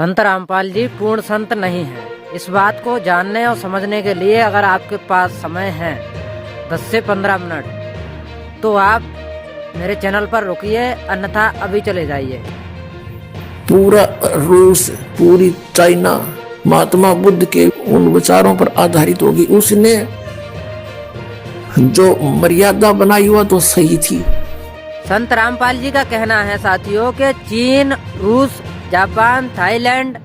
संत रामपाल जी पूर्ण संत नहीं हैं। इस बात को जानने और समझने के लिए अगर आपके पास समय है 10 से 15 मिनट, तो आप मेरे चैनल पर रुकिए, अन्यथा अभी चले जाइए। पूरा रूस, पूरी चाइना महात्मा बुद्ध के उन विचारों पर आधारित होगी। उसने जो मर्यादा बनाई हुआ तो सही थी। संत रामपाल जी का कहना है साथियों कि चीन, रूस, जापान, थाईलैंड,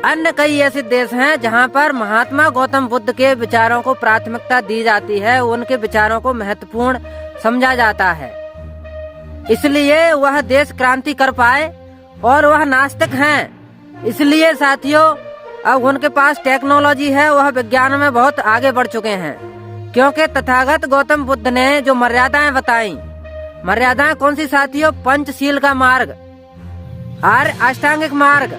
अन्य कई ऐसे देश हैं जहां पर महात्मा गौतम बुद्ध के विचारों को प्राथमिकता दी जाती है, उनके विचारों को महत्वपूर्ण समझा जाता है, इसलिए वह देश क्रांति कर पाए। और वह नास्तिक हैं, इसलिए साथियों अब उनके पास टेक्नोलॉजी है, वह विज्ञान में बहुत आगे बढ़ चुके हैं, क्योंकि तथागत गौतम बुद्ध ने जो मर्यादाएं बताई, मर्यादाएं कौन सी साथियों? पंचशील का मार्ग, आर्य अष्टांगिक मार्ग,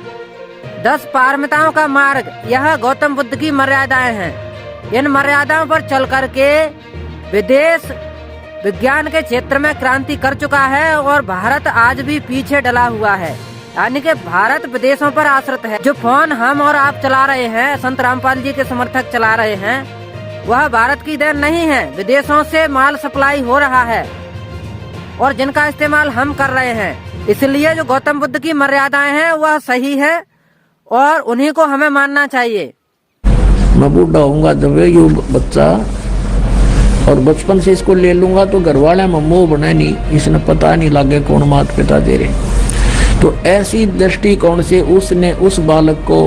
10 पारमिताओं का मार्ग, यह गौतम बुद्ध की मर्यादाएं हैं। इन मर्यादाओं पर चल करके विदेश विज्ञान के क्षेत्र में क्रांति कर चुका है और भारत आज भी पीछे डला हुआ है, यानी कि भारत विदेशों पर आश्रित है। जो फोन हम और आप चला रहे हैं, संत रामपाल जी के समर्थक चला रहे हैं, वह भारत की देन नहीं है। विदेशों से माल सप्लाई हो रहा है और जिनका इस्तेमाल हम कर रहे हैं। इसलिए जो गौतम बुद्ध की मर्यादाएं हैं वह सही है और उन्हीं को हमें मानना चाहिए। मैं बूढ़ा होऊंगा जब ये बच्चा और बचपन से इसको ले लूंगा तो घर वाले में मोह बने नहीं, इसने पता नहीं लगे कौन माता पिता दे रहे। तो ऐसी दृष्टिकोण से उसने उस बालक को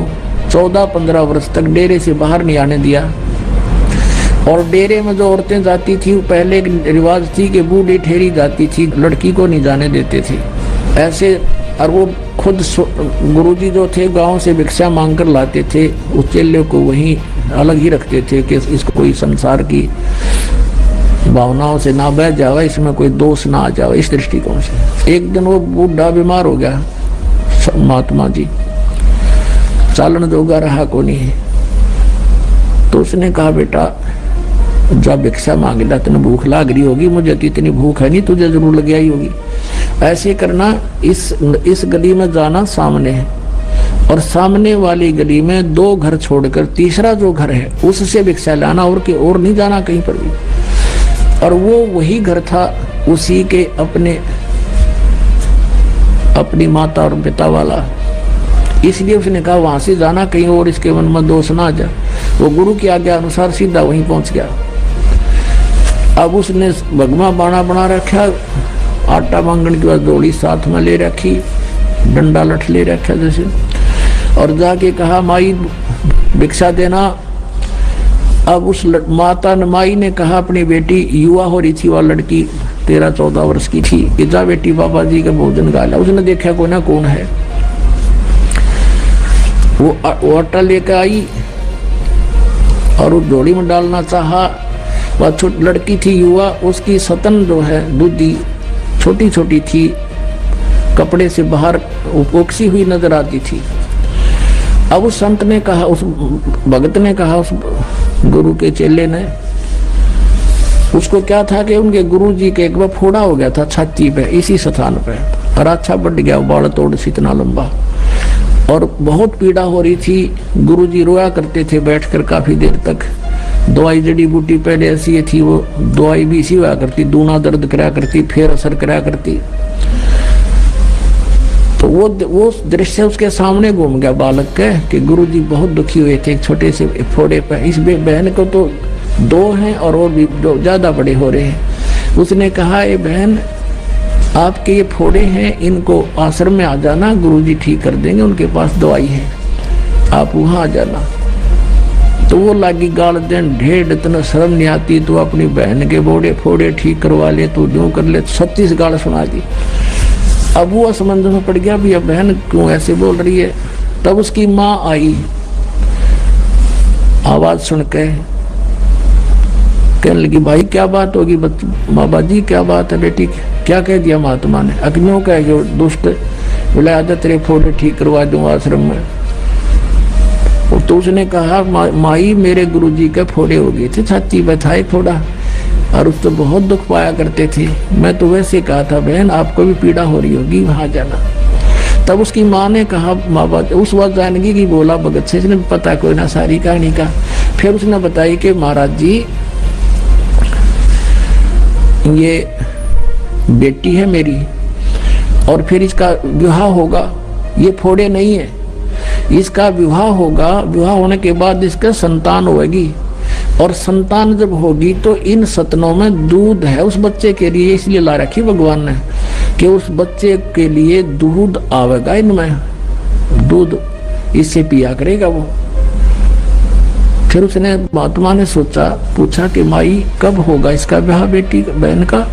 14-15 वर्ष तक डेरे से बाहर नहीं आने दिया। और डेरे में जो औरतें जाती थी, पहले एक रिवाज थी कि बूढ़ी ठहरी जाती थी, लड़की को नहीं जाने देते थे ऐसे। और वो खुद गुरुजी जो थे गांव से भिक्षा मांग कर लाते थे, उस चेले को वहीं अलग ही रखते थे कि इसको कोई संसार की भावनाओं से ना बह जावे, इसमें कोई दोष ना आ जावे। इस दृष्टिकोण से एक दिन वो बूढ़ा बीमार हो गया, महात्मा जी चालन जोगा रहा को नहीं, तो उसने कहा बेटा जब भिक्षा मांग ला, तेने भूख लाग रही होगी, मुझे तो इतनी भूख है नहीं, तुझे जरूर लग आई होगी। ऐसे करना, इस गली में जाना सामने है और सामने वाली गली में 2 घर छोड़कर तीसरा जो घर है उससे भिक्षा लाना, और के और नहीं जाना कहीं पर भी। और वो वही घर था उसी के अपनी माता और पिता वाला, इसलिए उसने कहा वहां से जाना कहीं और इसके मन में दोष ना आ जाए। वो गुरु की आज्ञा अनुसार सीधा वहीं पहुंच गया। अब उसने भगवा बाणा बना रखा, आटा मांगने के बाद दौड़ी साथ में ले रखी, डंडा लठ ले रखा जैसे, और जाके कहा माई भिक्षा देना। अब उस माता माई ने कहा अपनी बेटी, युवा हो रही थी वह लड़की, 13-14 वर्ष की थी, कि जा बेटी बाबा जी का भोजन गाला। उसने देखा कोई ना कौन है, वो आटा लेकर आई और उस झोली में डालना चाहा। वह छोटी लड़की थी युवा, उसकी सतन जो है दूधी छोटी छोटी थी, कपड़े से बाहर उपोक्सी हुई नजर आती थी। अब उस संत ने कहा, उस भगत ने कहा, उस गुरु के चेले ने, उसको क्या था कि उनके गुरु जी के एक बार फोड़ा हो गया था छाती पे, इसी स्थान पे, और अच्छा बढ़ गया, बाल तोड़ से इतना लंबा, और बहुत पीड़ा हो रही थी। गुरुजी रोया करते थे बैठकर काफी देर तक। दवाई जड़ी बूटी पहले ऐसी थी, वो दवाई भी इसी हुआ करती, दूना दर्द कराया करती, फिर असर कराया करती। तो वो दृश्य उसके सामने घूम गया बालक के कि गुरुजी बहुत दुखी हुए थे एक छोटे से फोड़े पर। इस बहन को तो 2 हैं और वो भी ज्यादा बड़े हो रहे हैं। उसने कहा, ये बहन आपके ये फोड़े हैं, इनको आश्रम में आ जाना, गुरुजी ठीक कर देंगे, उनके पास दवाई है, आप वहां आ जाना। तो वो लागी गाल देन, ढेर इतना शर्म नहीं आती, तो अपनी बहन के बोड़े फोड़े ठीक करवा ले, तो यूं कर ले, 36 गाल सुना दी। अब वो असमंजस में पड़ गया, भी अब बहन क्यों ऐसे बोल रही है। तब उसकी माँ आई, आवाज सुन के कहने लगी, भाई क्या बात होगी बाबा जी, क्या बात है बेटी, क्या कह दिया महात्मा ने? अग्नियों का जो दुष्ट बोले आदत तेरे फोड़े ठीक करवा दूं आश्रम में। और तो उसने कहा, माई मेरे गुरुजी के फोड़े हो गए थे, छाती पे था एक फोड़ा, और उससे बहुत दुख पाया करते थे। मैं तो वैसे कहा था बहन आपको भी पीड़ा हो रही होगी, वहां जाना। तब उसकी माँ ने कहा, माँ बाप उस वक्त जानगी की बोला भगत से, इसने पता कोई ना सारी कहानी का। फिर उसने बताई कि महाराज जी ये बेटी है मेरी और फिर इसका विवाह होगा, ये फोड़े नहीं है, इसका विवाह होगा, विवाह होने के बाद इसका संतान होगी और संतान जब होगी तो इन सतनों में दूध है उस बच्चे के लिए, इसलिए ला रखी भगवान ने कि उस बच्चे के लिए दूध आवेगा, इनमें दूध इससे पिया करेगा वो। फिर उसने महात्मा ने सोचा, पूछा कि माई कब होगा इसका ब्याह बेटी बहन का?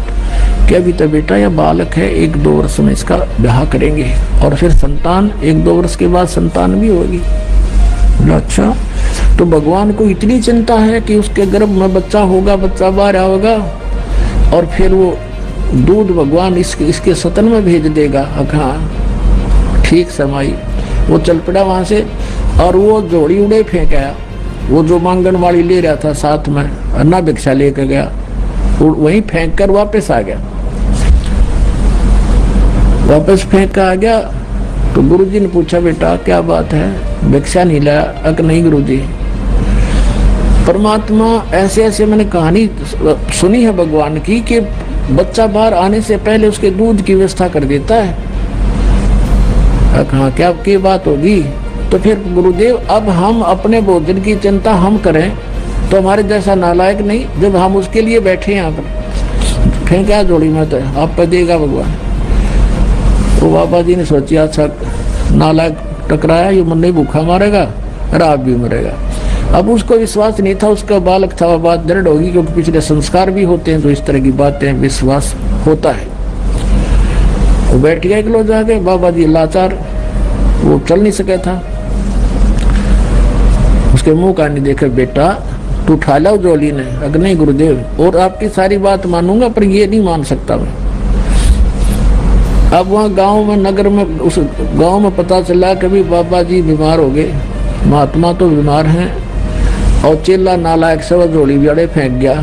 कि अभी तो बेटा या बालक है, 1-2 वर्ष में इसका ब्याह करेंगे और फिर संतान 1-2 वर्ष के बाद संतान भी होगी। अच्छा, तो भगवान को इतनी चिंता है कि उसके गर्भ में बच्चा होगा, बच्चा बाहर आएगा और फिर वो दूध भगवान इसके सतन में भेज देगा। हाँ ठीक समाई। वो चल पड़ा वहां से और वो जोड़ी उड़े फेंक आया। वो जो मांगन वाली ले रहा था साथ में अन्ना भिक्षा लेकर गया, वहीं फेंक कर वापस आ गया। वापस फेंक कर आ गया तो गुरुजी ने पूछा, बेटा क्या बात है, भिक्षा नहीं लाया? अक नहीं गुरुजी। परमात्मा ऐसे ऐसे मैंने कहानी सुनी है भगवान की कि बच्चा बाहर आने से पहले उसके दूध की व्यवस्था कर देता है। हाँ क्या की बात होगी? तो फिर गुरुदेव अब हम अपने भोजन की चिंता हम करें तो हमारे जैसा नालायक नहीं, जब हम उसके लिए बैठे यहाँ पर फेंका जोड़ी में तो आप पर देगा भगवान। तो बाबा जी ने सोचा, अच्छा नालायक टकराया, ये मन नहीं भूखा मारेगा और आप भी मरेगा। अब उसको विश्वास नहीं था, उसका बालक था, वह बात दृढ़ होगी क्योंकि पिछले संस्कार भी होते हैं तो इस तरह की बातें विश्वास होता है। वो बैठ गया एक लोग जाके, बाबा जी लाचार, वो चल नहीं सके था। उसके मुंह का नहीं देखे, बेटा तू उठा लो जोली ने। अगर नहीं गुरुदेव, और आपकी सारी बात मानूंगा पर ये नहीं मान सकता मैं। अब वहाँ गांव में, नगर में, उस गांव में पता चला कभी बाबा जी बीमार हो गए, महात्मा तो बीमार हैं और चेला नालायक सब जोड़ी बियाड़े फेंक गया।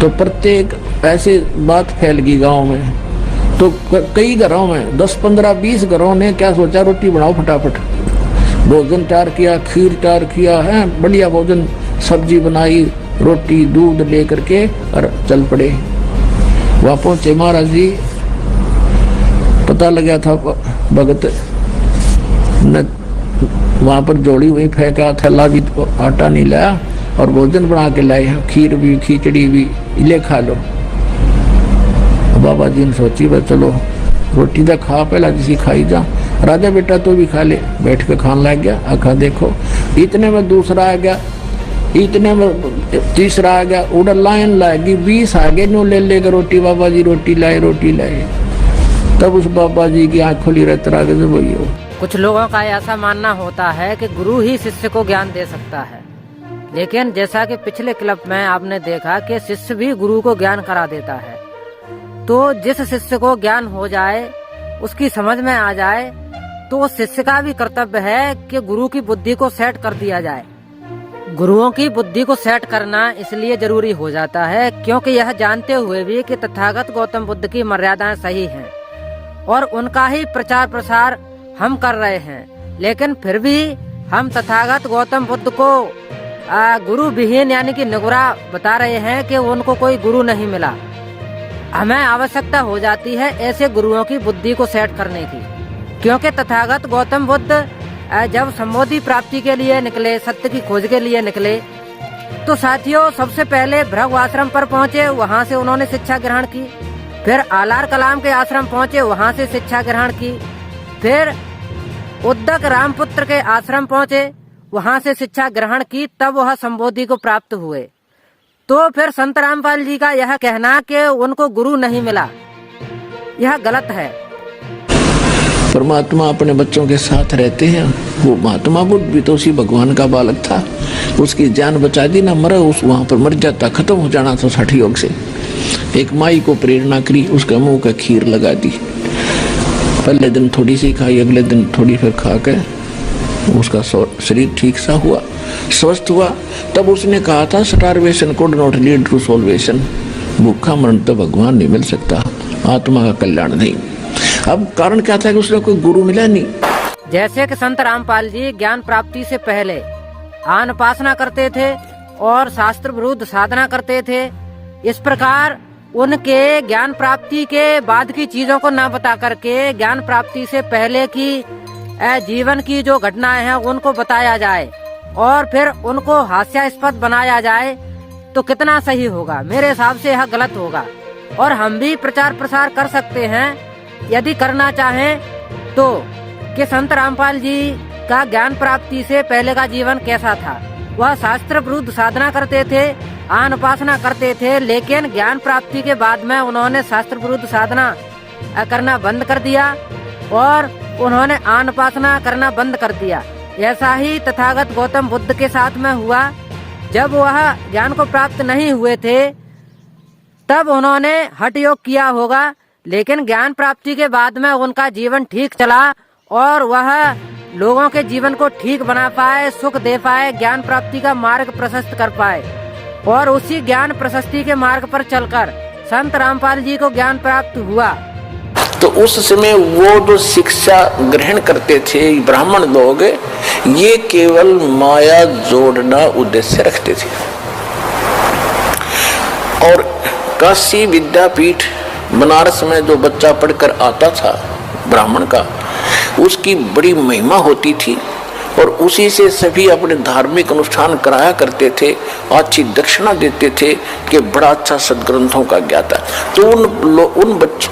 तो प्रत्येक ऐसे बात फैल गई गांव में। तो कई घरों में 10, 15, 20 घरों ने क्या सोचा, रोटी बनाओ फटाफट। भोजन तैयार किया, खीर तैयार किया है, बढ़िया भोजन, सब्जी बनाई, रोटी दूध ले करके और चल पड़े। वहाँ पहुंचे महाराज जी, पता लगा था भगत न वहाँ पर जोड़ी वहीं फेंका, थैला भी आटा नहीं लाया और भोजन बना के लाए, खीर भी खिचड़ी भी, ले खा लो। बाबा जी ने सोची भाई चलो रोटी तो खा, पहला जिसी खाई जा, राजा बेटा तो भी खा ले। बैठ के खाने लग गया। आखा देखो, इतने में दूसरा आ गया, इतने में तीसरा आ गया, उधर लाइन लाएगी, 20 आगे नो ले लेगा रोटी, बाबा जी रोटी लाए, रोटी लाए। तब उस बाबा जी की आँख खुली रहती आगे से वही हो। कुछ लोगों का ऐसा मानना होता है कि गुरु ही शिष्य को ज्ञान दे सकता है, लेकिन जैसा कि पिछले क्लिप में आपने देखा कि शिष्य भी गुरु को ज्ञान करा देता है। तो जिस शिष्य को ज्ञान हो जाए, उसकी समझ में आ जाए, तो उस शिष्य का भी कर्तव्य है कि गुरु की बुद्धि को सेट कर दिया जाए। गुरुओं की बुद्धि को सेट करना इसलिए जरूरी हो जाता है क्योंकि यह जानते हुए भी कि तथागत गौतम बुद्ध की मर्यादाएं सही हैं और उनका ही प्रचार प्रसार हम कर रहे हैं, लेकिन फिर भी हम तथागत गौतम बुद्ध को गुरु विहीन यानी कि निगुरा बता रहे हैं कि उनको कोई गुरु नहीं मिला। हमें आवश्यकता हो जाती है ऐसे गुरुओं की बुद्धि को सेट करने की, क्योंकि तथागत गौतम बुद्ध जब संबोधि प्राप्ति के लिए निकले, सत्य की खोज के लिए निकले, तो साथियों सबसे पहले भृगु आश्रम पर पहुंचे, वहां से उन्होंने शिक्षा ग्रहण की। फिर आलार कलाम के आश्रम पहुंचे, वहां से शिक्षा ग्रहण की। फिर उद्दक रामपुत्र के आश्रम पहुंचे, वहां से शिक्षा ग्रहण की, तब वह संबोधि को प्राप्त हुए। तो फिर संत रामपाल जी का यह कहना कि उनको गुरु नहीं मिला, यह गलत है। परमात्मा अपने बच्चों के साथ रहते हैं। वो महात्मा बुद्ध भी तो उसी भगवान का बालक था, उसकी जान बचा दी ना, मरा उस वहां पर मर जाता, खत्म हो जाना था 60 योग से। एक माई को प्रेरणा करी, उसका मुंह का खीर लगा दी। पहले दिन थोड़ी सी खाई, अगले दिन थोड़ी, फिर खा के उसका शरीर ठीक सा हुआ, स्वस्थ हुआ। तब उसने कहा था starvation could not lead to salvation, भूखा मरण तो भगवान नहीं मिल सकता, आत्मा का कल्याण नहीं। अब कारण क्या था कि उसने कोई गुरु मिला नहीं। जैसे कि संत रामपाल जी ज्ञान प्राप्ति से पहले आनपासना करते थे और शास्त्र विरुद्ध साधना करते थे, इस प्रकार उनके ज्ञान प्राप्ति के बाद की चीजों को न बता करके ज्ञान प्राप्ति से पहले की जीवन की जो घटनाएं हैं उनको बताया जाए और फिर उनको हास्यास्पद बनाया जाए तो कितना सही होगा। मेरे हिसाब से यह गलत होगा। और हम भी प्रचार प्रसार कर सकते हैं यदि करना चाहें तो, कि संत रामपाल जी का ज्ञान प्राप्ति से पहले का जीवन कैसा था। वह शास्त्र विरुद्ध साधना करते थे, आनपासना करते थे, लेकिन ज्ञान प्राप्ति के बाद में उन्होंने शास्त्र विरुद्ध साधना करना बंद कर दिया और उन्होंने आनपासना करना बंद कर दिया। ऐसा ही तथागत गौतम बुद्ध के साथ में हुआ। जब वह ज्ञान को प्राप्त नहीं हुए थे तब उन्होंने हठ योग किया होगा, लेकिन ज्ञान प्राप्ति के बाद में उनका जीवन ठीक चला और वह लोगों के जीवन को ठीक बना पाए, सुख दे पाए, ज्ञान प्राप्ति का मार्ग प्रशस्त कर पाए। और उसी ज्ञान प्रशस्ति के मार्ग पर चलकर संत रामपाल जी को ज्ञान प्राप्त हुआ। तो उस समय वो जो शिक्षा ग्रहण करते थे ब्राह्मण लोग, ये केवल माया जोड़ना उद्देश्य रखते थे। और काशी विद्यापीठ बनारस में जो बच्चा पढ़कर आता था ब्राह्मण का, उसकी बड़ी महिमा होती थी और उसी से सभी अपने धार्मिक अनुष्ठान कराया करते थे, अच्छी दक्षिणा देते थे कि बड़ा अच्छा सदग्रंथों का ज्ञाता। तो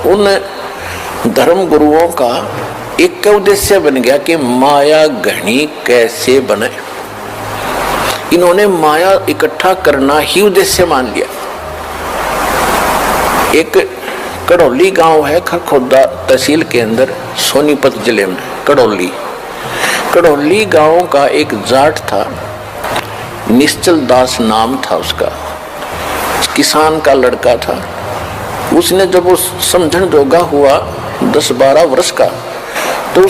उन धर्म गुरुओं का एक उद्देश्य बन गया कि माया घनी कैसे बने। इन्होंने माया इकट्ठा करना ही उद्देश्य मान लिया। एक कड़ौली गांव है खरखोदा तहसील के अंदर, सोनीपत जिले में कड़ौली गांव का एक जाट था, निश्चल दास नाम था उसका, किसान का लड़का था। उसने जब वो समझण जोगा हुआ 10-12 वर्ष का, तो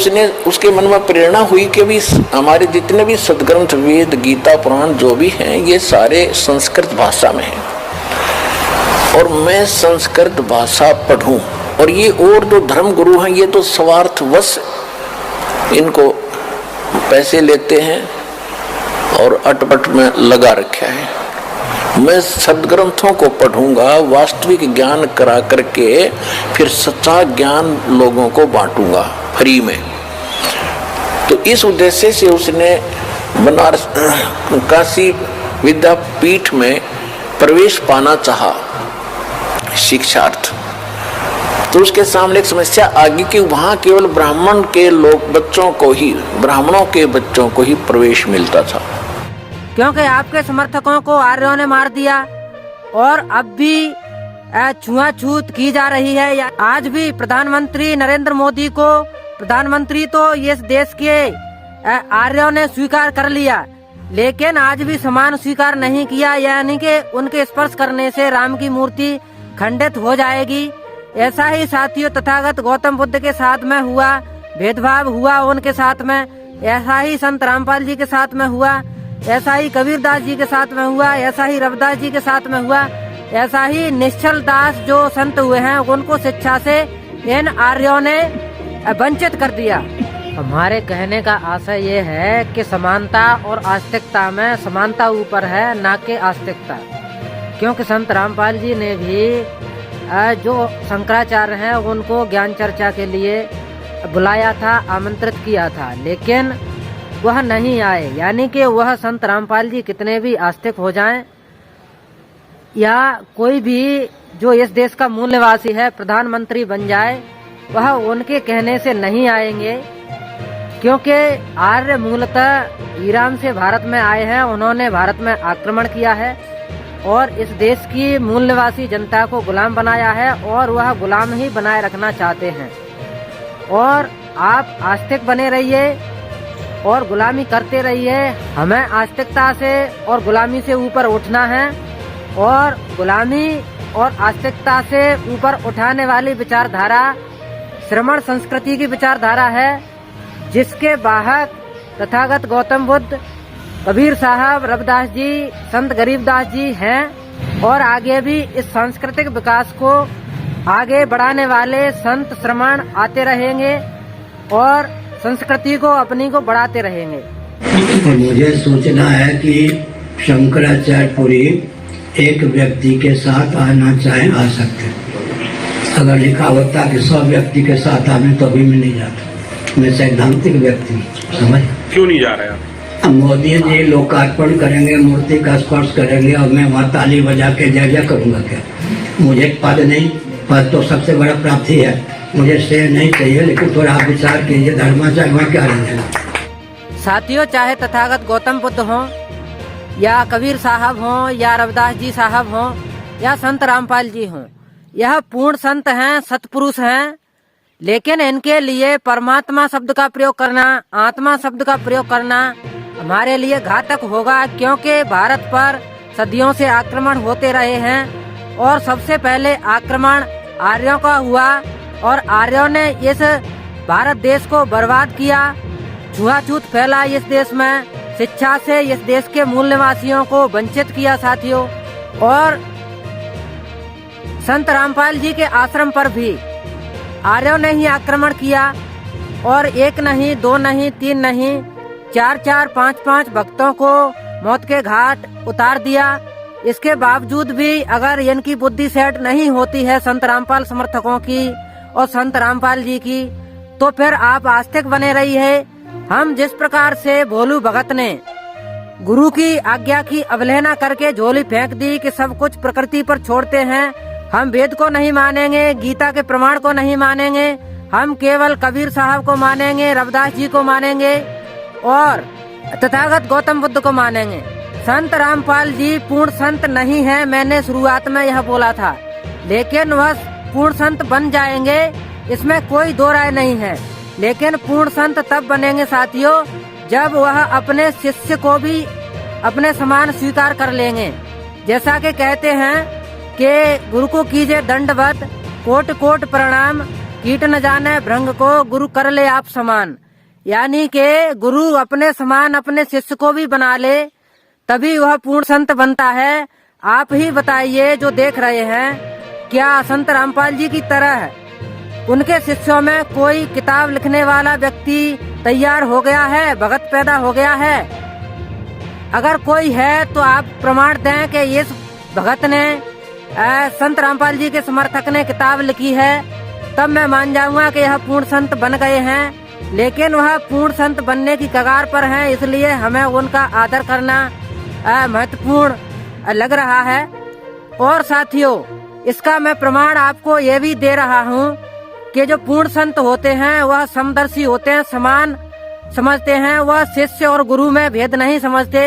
उसके मन में प्रेरणा हुई कि भी हमारे जितने भी सदग्रंथ वेद गीता पुराण जो भी हैं ये सारे संस्कृत भाषा में हैं और मैं संस्कृत भाषा पढ़ूं। और ये और जो धर्म गुरु हैं ये तो स्वार्थवश इनको पैसे लेते हैं और अटपट में लगा रखा है। मैं सदग्रंथों को पढ़ूंगा, वास्तविक ज्ञान करा करके फिर सच्चा ज्ञान लोगों को बांटूंगा फ्री में। तो इस उद्देश्य से उसने बनारस काशी विद्यापीठ में प्रवेश पाना चाहा शिक्षार्थ। तो उसके सामने एक समस्या आ गई कि वहां केवल ब्राह्मणों के बच्चों को ही प्रवेश मिलता था, क्योंकि आपके समर्थकों को आर्यों ने मार दिया और अब भी छुआछूत की जा रही है। आज भी प्रधानमंत्री नरेंद्र मोदी को प्रधानमंत्री तो इस देश के आर्यों ने स्वीकार कर लिया, लेकिन आज भी समान स्वीकार नहीं किया, यानी कि उनके स्पर्श करने से राम की मूर्ति खंडित हो जाएगी। ऐसा ही साथियों तथागत गौतम बुद्ध के साथ में हुआ, भेदभाव हुआ उनके साथ में। ऐसा ही संत रामपाल जी के साथ में हुआ, ऐसा ही कबीरदास जी के साथ में हुआ, ऐसा ही रविदास जी के साथ में हुआ, ऐसा ही निश्चल दास जो संत हुए हैं उनको शिक्षा से इन आर्यों ने वंचित कर दिया। हमारे कहने का आशय ये है कि समानता और आस्तिकता में समानता ऊपर है, ना कि आस्तिकता। क्योंकि संत रामपाल जी ने भी जो शंकराचार्य हैं उनको ज्ञान चर्चा के लिए बुलाया था, आमंत्रित किया था, लेकिन वह नहीं आए। यानी कि वह संत रामपाल जी कितने भी आस्तिक हो जाएं या कोई भी जो इस देश का मूल निवासी है प्रधानमंत्री बन जाए, वह उनके कहने से नहीं आएंगे। क्योंकि आर्य मूलतः ईरान से भारत में आए हैं, उन्होंने भारत में आक्रमण किया है और इस देश की मूल निवासी जनता को गुलाम बनाया है और वह गुलाम ही बनाए रखना चाहते हैं। और आप आस्तिक बने रहिए और गुलामी करते रहिए। हमें आस्तिकता से और गुलामी से ऊपर उठना है और गुलामी और आस्तिकता से ऊपर उठाने वाली विचारधारा श्रमण संस्कृति की विचारधारा है, जिसके वाहक तथागत गौतम बुद्ध, कबीर साहब, रविदास जी, संत गरीबदास जी हैं। और आगे भी इस सांस्कृतिक विकास को आगे बढ़ाने वाले संत श्रमण आते रहेंगे और संस्कृति को अपनी को बढ़ाते रहेंगे। मुझे सोचना है कि शंकराचार्यपुरी एक व्यक्ति के साथ आना चाहे आ सकते, अगर लिखा होता कि 100 व्यक्ति के साथ आने तो अभी मैं नहीं जाता। मैं सैद्धांतिक व्यक्ति हूँ, समझ। क्यों नहीं जा रहे आप? अब मोदी जी लोकार्पण करेंगे, मूर्ति का स्पर्श करेंगे और मैं वहाँ ताली बजा के जय जय करूँगा क्या? मुझे पद नहीं, पद तो सबसे बड़ा प्राप्ति है, मुझे शेर नहीं चाहिए। लेकिन थोड़ा आप विचार कीजिए, धर्माचार्य वहाँ क्या रहेगा? साथियों, चाहे तथागत गौतम बुद्ध हों या कबीर साहब हों या रविदास जी साहब हों या संत रामपाल जी हों, यह पूर्ण संत हैं, सतपुरुष हैं, लेकिन इनके लिए परमात्मा शब्द का प्रयोग करना, आत्मा शब्द का प्रयोग करना हमारे लिए घातक होगा, क्योंकि भारत पर सदियों से आक्रमण होते रहे हैं और सबसे पहले आक्रमण आर्यों का हुआ और आर्यों ने इस भारत देश को बर्बाद किया, छुआछूत फैला इस देश में, शिक्षा से इस देश के मूल निवासियों को वंचित किया साथियों। और संत रामपाल जी के आश्रम पर भी आर्यों ने ही आक्रमण किया और एक नहीं, दो नहीं, तीन नहीं, 4-4, 5-5 भक्तों को मौत के घाट उतार दिया। इसके बावजूद भी अगर इनकी बुद्धि सेट नहीं होती है संत रामपाल समर्थकों की और संत रामपाल जी की, तो फिर आप आस्तिक बने रही है। हम जिस प्रकार से भोलू भगत ने गुरु की आज्ञा की अवहेलना करके झोली फेंक दी कि सब कुछ प्रकृति पर छोड़ते हैं, हम वेद को नहीं मानेंगे, गीता के प्रमाण को नहीं मानेंगे, हम केवल कबीर साहब को मानेंगे, रविदास जी को मानेंगे और तथागत गौतम बुद्ध को मानेंगे। संत रामपाल जी पूर्ण संत नहीं है, मैंने शुरुआत में यह बोला था, लेकिन वह पूर्ण संत बन जाएंगे, इसमें कोई दो राय नहीं है। लेकिन पूर्ण संत तब बनेंगे साथियों जब वह अपने शिष्य को भी अपने समान स्वीकार कर लेंगे। जैसा कि कहते हैं कि गुरु को कीजिए दंडवत, कोट कोट प्रणाम, कीट न जाने भृंग को गुरु कर ले आप समान। यानी कि गुरु अपने समान अपने शिष्य को भी बना ले, तभी वह पूर्ण संत बनता है। आप ही बताइए जो देख रहे हैं, क्या संत रामपाल जी की तरह उनके शिष्यों में कोई किताब लिखने वाला व्यक्ति तैयार हो गया है, भगत पैदा हो गया है? अगर कोई है तो आप प्रमाण दें कि इस भगत ने संत रामपाल जी के समर्थक ने किताब लिखी है, तब मैं मान जाऊंगा कि यह पूर्ण संत बन गए हैं। लेकिन वह पूर्ण संत बनने की कगार पर हैं, इसलिए हमें उनका आदर करना महत्वपूर्ण लग रहा है। और साथियों, इसका मैं प्रमाण आपको ये भी दे रहा हूँ कि जो पूर्ण संत होते हैं वह समदर्शी होते हैं, समान समझते हैं, वह शिष्य और गुरु में भेद नहीं समझते।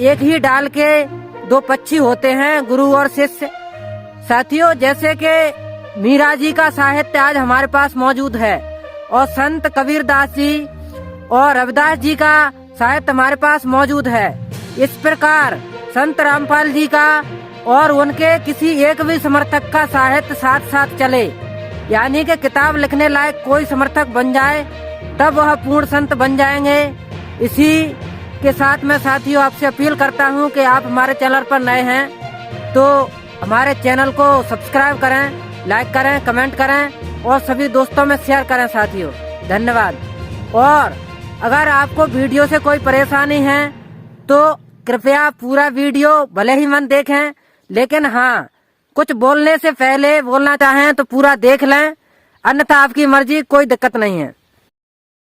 एक ही डाल के दो पक्षी होते हैं, गुरु और शिष्य। साथियों, जैसे कि मीरा जी का साहित्य आज हमारे पास मौजूद है और संत कबीरदास जी और रविदास जी का साहित्य हमारे पास मौजूद है, इस प्रकार संत रामपाल जी का और उनके किसी एक भी समर्थक का साहित्य साथ साथ चले, यानी कि किताब लिखने लायक कोई समर्थक बन जाए, तब वह पूर्ण संत बन जाएंगे। इसी के साथ मैं साथियों आपसे अपील करता हूं कि आप हमारे चैनल पर नए हैं तो हमारे चैनल को सब्सक्राइब करें, लाइक करें, कमेंट करें और सभी दोस्तों में शेयर करें साथियों। धन्यवाद। और अगर आपको वीडियो से कोई परेशानी है तो कृपया पूरा वीडियो भले ही मन देखें, लेकिन हाँ, कुछ बोलने से पहले बोलना चाहें तो पूरा देख लें, अन्यथा आपकी मर्जी, कोई दिक्कत नहीं है।